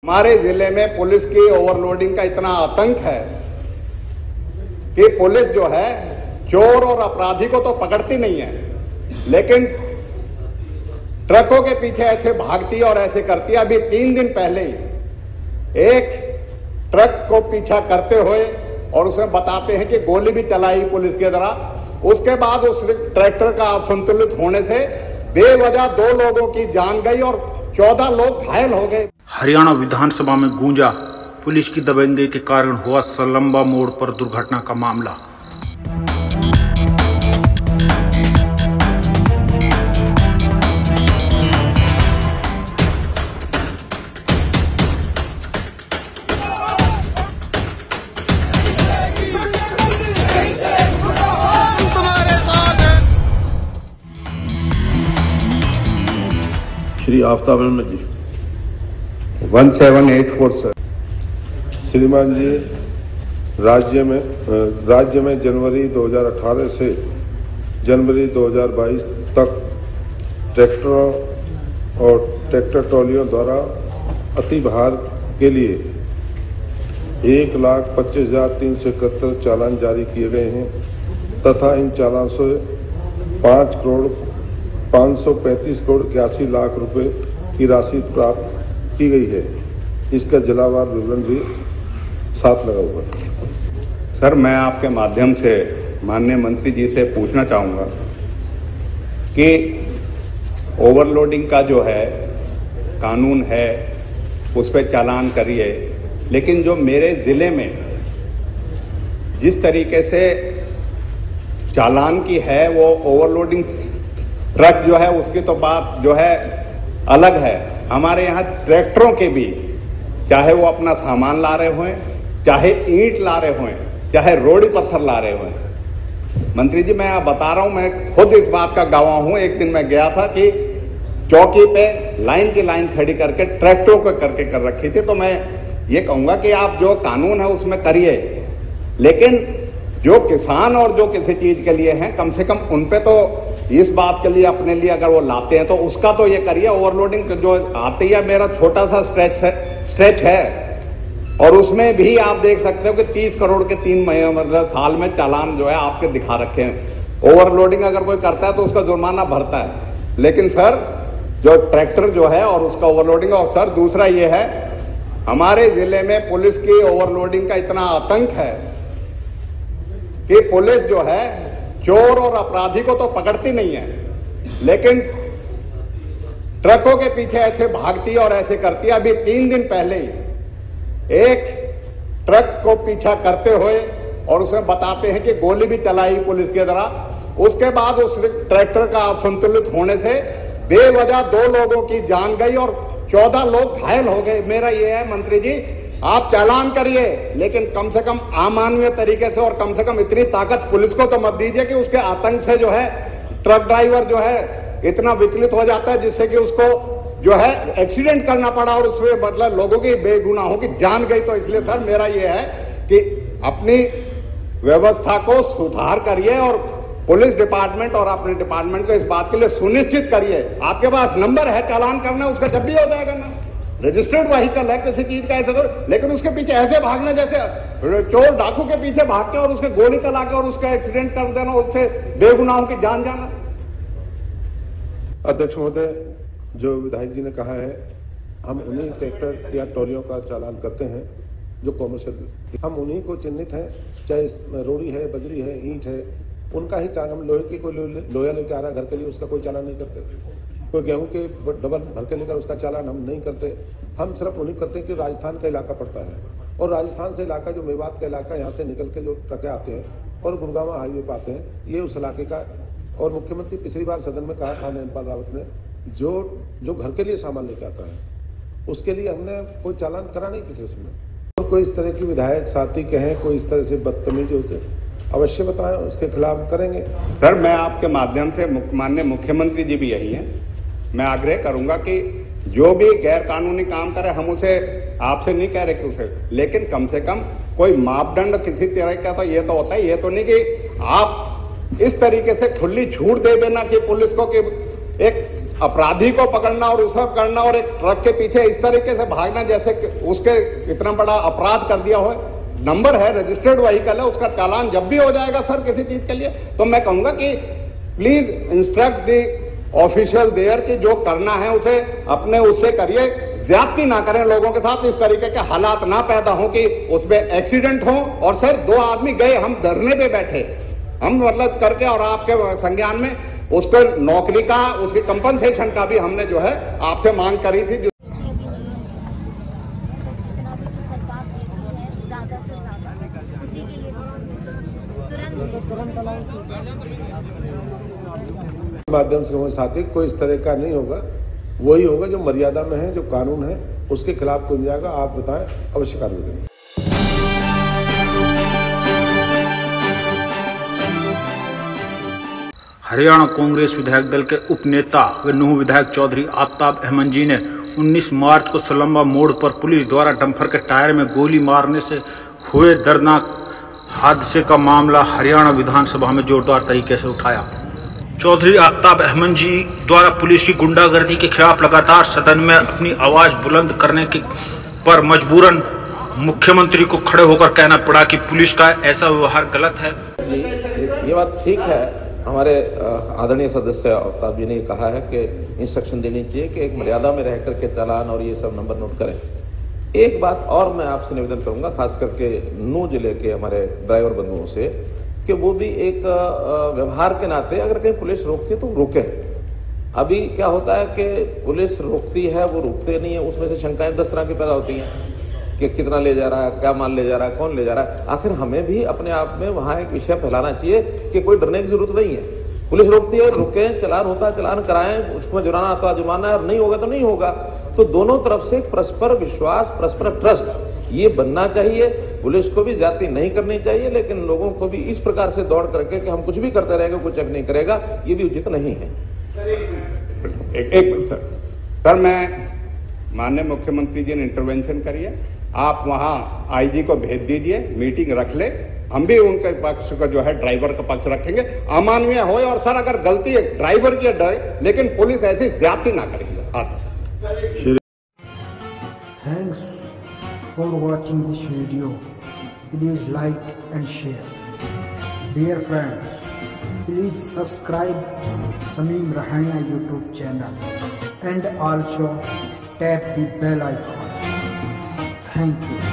हमारे जिले में पुलिस की ओवरलोडिंग का इतना आतंक है कि पुलिस जो है चोर और अपराधी को तो पकड़ती नहीं है, लेकिन ट्रकों के पीछे ऐसे भागती और ऐसे करती है। अभी 3 दिन पहले ही एक ट्रक को पीछा करते हुए और उसमें बताते हैं कि गोली भी चलाई पुलिस के द्वारा। उसके बाद उस ट्रैक्टर का असंतुलित होने से बेवजह 2 लोगों की जान गई और 14 लोग घायल हो गए। हरियाणा विधानसभा में गूंजा पुलिस की दबंगई के कारण हुआ सलंबा मोड़ पर दुर्घटना का मामला। श्री आफ्ताब अहमद जी 1784 सर। श्रीमान जी, राज्य में जनवरी 2018 से जनवरी 2022 तक ट्रैक्टरों और ट्रैक्टर ट्रॉलियों द्वारा अति भार के लिए 1,25,371 चालान जारी किए गए हैं तथा इन चालान से 535 करोड़ 81 लाख रुपए की राशि प्राप्त की गई है। इसका जिलावार विवरण भी साथ लगा हुआ है। सर, मैं आपके माध्यम से माननीय मंत्री जी से पूछना चाहूँगा कि ओवरलोडिंग का जो है कानून है उस पर चालान करिए, लेकिन जो मेरे ज़िले में जिस तरीके से चालान की है वो ओवरलोडिंग ट्रक जो है उसकी तो बात जो है अलग है। हमारे यहाँ ट्रैक्टरों के भी, चाहे वो अपना सामान ला रहे हों, चाहे ईंट ला रहे हों, चाहे रोड़ी पत्थर ला रहे हों। मंत्री जी, मैं बता रहा हूँ, मैं खुद इस बात का गवाह हूँ। एक दिन मैं गया था कि चौकी पे लाइन की लाइन खड़ी करके ट्रैक्टरों को करके कर रखी थी। तो मैं ये कहूँगा कि आप जो कानून है उसमें करिए, लेकिन जो किसान और जो किसी चीज़ के लिए हैं कम से कम उन पे तो इस बात के लिए अपने लिए अगर वो लाते हैं तो उसका तो ये करिए। ओवरलोडिंग जो आती है, मेरा छोटा सा स्ट्रेच है और उसमें भी आप देख सकते हो कि 30 करोड़ के 3 महीने साल में चालान जो है आपके दिखा रखे हैं। ओवरलोडिंग अगर कोई करता है तो उसका जुर्माना भरता है, लेकिन सर जो ट्रैक्टर जो है और उसका ओवरलोडिंग। और सर दूसरा ये है, हमारे जिले में पुलिस की ओवरलोडिंग का इतना आतंक है कि पुलिस जो है चोर और अपराधी को तो पकड़ती नहीं है, लेकिन ट्रकों के पीछे ऐसे भागती और ऐसे करती है। अभी 3 दिन पहले ही एक ट्रक को पीछा करते हुए और उसमें बताते हैं कि गोली भी चलाई पुलिस के द्वारा। उसके बाद उस ट्रैक्टर का असंतुलित होने से बेवजह 2 लोगों की जान गई और 14 लोग घायल हो गए। मेरा ये है मंत्री जी, आप चालान करिए, लेकिन कम से कम अमानवीय तरीके से, और कम से कम इतनी ताकत पुलिस को तो मत दीजिए कि उसके आतंक से जो है ट्रक ड्राइवर जो है इतना विकलित हो जाता है जिससे कि उसको जो है एक्सीडेंट करना पड़ा और उसमें मतलब लोगों की बेगुनाहों की जान गई। तो इसलिए सर मेरा ये है कि अपनी व्यवस्था को सुधार करिए और पुलिस डिपार्टमेंट और अपने डिपार्टमेंट को इस बात के लिए सुनिश्चित करिए। आपके पास नंबर है चालान करना, उसका जब भी हो जाएगा ना, रजिस्टर्ड व्हीकल है किसी चीज का ऐसे तो, लेकिन उसके पीछे ऐसे भागना जैसे चोर डाकू के पीछे भाग के और उसके गोली चला के और उसका एक्सीडेंट कर देना, उससे बेगुनाहों की जान जाना। अध्यक्ष महोदय, जो विधायक जी ने कहा है, हम उन्हीं ट्रैक्टर या ट्रॉलियों का चालान करते हैं जो कॉमर्शियल, हम उन्हीं को चिन्हित हैं, चाहे रोड़ी है, बजरी है, ईंट है, उनका ही चालान। हम लोहे की कोई लोहा लेके आ रहा है घर के लिए, उसका कोई चालान नहीं करते। कोई गेहूं के डबल भर के लेकर उसका चालान हम नहीं करते। हम सिर्फ उन्हीं करते हैं कि राजस्थान का इलाका पड़ता है और राजस्थान से इलाका, जो मेवात का इलाका, यहाँ से निकल के जो ट्रकें आते हैं और गुड़गांव हाईवे पर आते हैं, ये उस इलाके का। और मुख्यमंत्री पिछली बार सदन में कहा था नयनपाल रावत ने, जो घर के लिए सामान लेके आता है उसके लिए हमने कोई चालान करा नहीं किसी उसमें। और कोई इस तरह की विधायक साथी कहें कोई इस तरह से बदतमीजी होते अवश्य बताएं, उसके खिलाफ करेंगे। सर, मैं आपके माध्यम से माननीय मुख्यमंत्री जी भी यही हैं, मैं आग्रह करूंगा कि जो भी गैर कानूनी काम करे, हम उसे आपसे नहीं कह रहे कि उसे, लेकिन कम से कम कोई मापदंड किसी तरह का तो ये तो होता है। ये तो नहीं कि आप इस तरीके से खुली छूट दे देना कि पुलिस को कि एक अपराधी को पकड़ना और उसका करना और एक ट्रक के पीछे इस तरीके से भागना जैसे उसके इतना बड़ा अपराध कर दिया हो। नंबर है, रजिस्टर्ड व्हीकल है, उसका चालान जब भी हो जाएगा सर किसी चीज के लिए, तो मैं कहूंगा कि please instruct the official there कि जो करना है उसे अपने उससे करिए, ज्यादती ना करें लोगों के साथ, इस तरीके के हालात ना पैदा हो कि उसमें एक्सीडेंट हो। और सर 2 आदमी गए, हम धरने पे बैठे, हम मतलब करके, और आपके संज्ञान में उसको नौकरी का, उसकी कंपनसेशन का भी हमने जो है आपसे मांग करी थी। माध्यम से हमारे साथी कोई इस तरह का नहीं होगा, वही होगा जो मर्यादा में है, जो कानून है उसके खिलाफ कोई जाएगा। आप बताएं, अवश्य कार्रवाई करेंगे। हरियाणा कांग्रेस विधायक दल के उपनेता व नूंह विधायक चौधरी आफ्ताब अहमद जी ने 19 मार्च को सलम्बा मोड़ पर पुलिस द्वारा डंपर के टायर में गोली मारने से हुए दर्दनाक हादसे का मामला हरियाणा विधानसभा में जोरदार तरीके से उठाया। चौधरी आफ्ताब अहमद जी द्वारा पुलिस की गुंडागर्दी के खिलाफ लगातार सदन में अपनी आवाज बुलंद करने पर मजबूरन मुख्यमंत्री को खड़े होकर कहना पड़ा कि पुलिस का ऐसा व्यवहार गलत है। ये बात ठीक है, हमारे आदरणीय सदस्य आफ्ताब जी ने कहा है कि इंस्ट्रक्शन देनी चाहिए कि एक मर्यादा में रह करके चालान और ये सब नंबर नोट करें। एक बात और मैं आपसे निवेदन करूंगा, खास करके नूंह जिले के हमारे ड्राइवर बंधुओं से, कि वो भी एक व्यवहार के नाते अगर कहीं पुलिस रोकती है तो रोके। अभी क्या होता है कि पुलिस रोकती है, वो रुकते नहीं है, उसमें से शंकाएं 10 तरह की पैदा होती हैं कि कितना ले जा रहा है, क्या माल ले जा रहा है, कौन ले जा रहा है। आखिर हमें भी अपने आप में वहाँ एक विषय फैलाना चाहिए कि कोई डरने की जरूरत नहीं है। पुलिस रोकती है, रुकें, चालान होता है चालान कराएं, उसको जुर्माना आता है जुर्माना, और नहीं होगा तो नहीं होगा। तो दोनों तरफ से परस्पर विश्वास, परस्पर ट्रस्ट ये बनना चाहिए। पुलिस को भी ज्यादती नहीं करनी चाहिए, लेकिन लोगों को भी इस प्रकार से दौड़ करके कि हम कुछ भी करते रहेंगे, कुछ चेक नहीं करेगा, ये भी उचित नहीं है। एक मिनट सर, मैं माननीय मुख्यमंत्री जी ने इंटरवेंशन करिए, आप वहां आईजी को भेज दीजिए, मीटिंग रख ले, हम भी उनके पक्ष का जो है ड्राइवर का पक्ष रखेंगे, अमानवीय हो। और सर अगर गलती है ड्राइवर की है, लेकिन पुलिस ऐसी ज्यादती ना करेगी। हाँ sir. Thanks for watching this video. Please like and share. Dear friends, please subscribe Sameem Rahania YouTube channel and also tap the bell icon. Thank you.